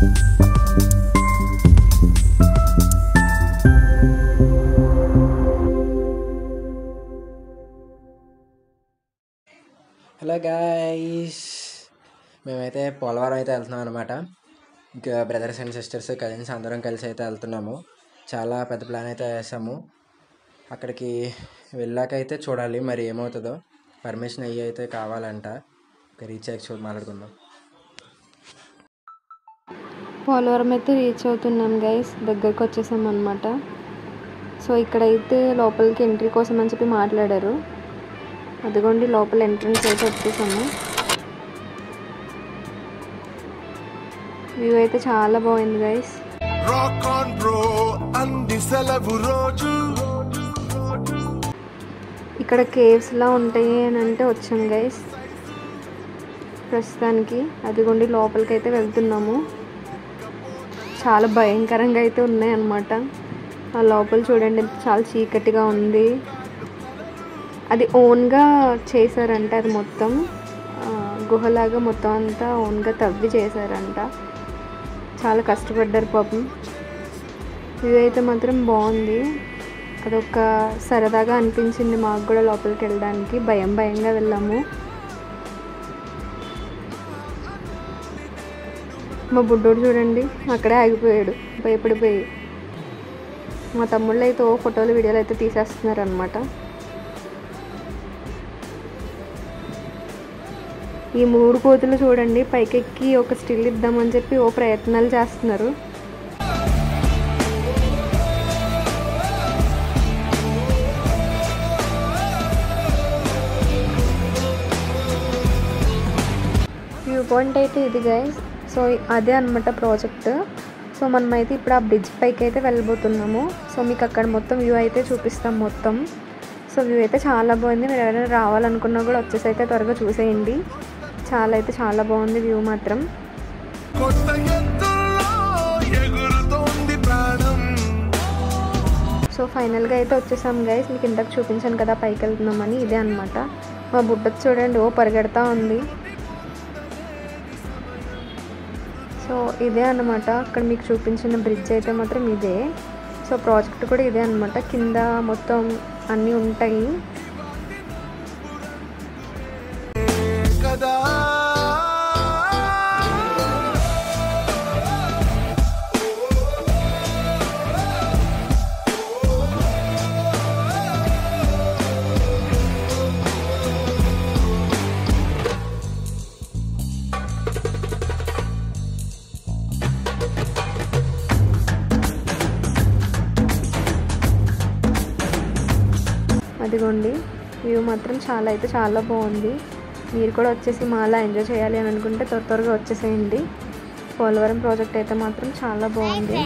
Hello guys, మేమైతే పోలవరం అయితే వెళ్తున్నాం అనమాట. ఇంకా బ్రదర్స్ అండ్ సిస్టర్స్ కజిన్స్ అందరం కలిసి అయితే వెళ్తున్నాము. చాలా పెద్ద ప్లాన్ అయితే వేసాము. అక్కడికి వెళ్ళాకైతే చూడాలి మరి ఏమవుతుందో. పర్మిషన్ అయ్యి అయితే కావాలంట. రీచ్ అయ్యి మాట్లాడుకుందాం. పోలవరం అయితే రీచ్ అవుతున్నాం గైస్, దగ్గరకు వచ్చేసాం అనమాట. సో ఇక్కడైతే లోపలికి ఎంట్రీ కోసం అని చెప్పి మాట్లాడారు. అదిగోండి లోపల ఎంట్రన్స్ అయితే వచ్చేసాము. వ్యూ అయితే చాలా బాగుంది గైస్. ఇక్కడ కేవ్స్ లా ఉంటాయి అని అంటే వచ్చాం గైస్ ప్రస్తుతానికి. అదిగోండి లోపలికి అయితే వెళ్తున్నాము. చాలా భయంకరంగా అయితే ఉన్నాయి అన్నమాట. ఆ లోపల చూడండి చాలా చీకటిగా ఉంది. అది ఓన్గా చేశారంట. అది మొత్తం గుహలాగా మొత్తం అంతా ఓన్గా తవ్వి చేశారంట. చాలా కష్టపడ్డారు పాపం. వ్యూ అయితే మాత్రం బాగుంది. అదొక సరదాగా అనిపించింది మాకు కూడా లోపలికి వెళ్ళడానికి. భయంగా వెళ్ళాము. మా బుడ్డోడు చూడండి అక్కడే ఆగిపోయాడు భయపడిపోయి. మా తమ్ముళ్ళు అయితే ఫోటోలు వీడియోలు అయితే తీసేస్తున్నారు అనమాట. ఈ 3 కోతులు చూడండి పైకెక్కి ఒక స్టిల్ ఇద్దామని చెప్పి ప్రయత్నాలు చేస్తున్నారు. వ్యూ పాయింట్ అయితే ఇది గైస్. సో అదే అనమాట ప్రాజెక్ట్. సో మనమైతే ఇప్పుడు ఆ బ్రిడ్జ్ పైకి అయితే వెళ్ళబోతున్నాము. సో మీకు అక్కడ మొత్తం వ్యూ అయితే చూపిస్తాం మొత్తం. సో వ్యూ అయితే చాలా బాగుంది. మీరు ఎవరైనా రావాలనుకున్నా కూడా వచ్చేసి అయితే త్వరగా చూసేయండి. చాలా బాగుంది వ్యూ మాత్రం. సో ఫైనల్గా అయితే వచ్చేసాం గైస్. మీకు ఇంతకు చూపించాను కదా పైకి వెళ్తున్నామని. ఇదే అనమాట. మా బుడ్డ చూడండి పరిగెడతా ఉంది. సో ఇదే అనమాట అక్కడ మీకు చూపించిన బ్రిడ్జ్ అయితే మాత్రం ఇదే. సో ప్రాజెక్ట్ కూడా ఇదే అనమాట. కింద మొత్తం అన్నీ ఉంటాయి. అదిగోండి వ్యూ మాత్రం చాలా బాగుంది. మీరు కూడా వచ్చేసి మాలా ఎంజాయ్ చేయాలి అని అనుకుంటే త్వరగా వచ్చేసేయండి. పోలవరం ప్రాజెక్ట్ అయితే మాత్రం చాలా బాగుంది.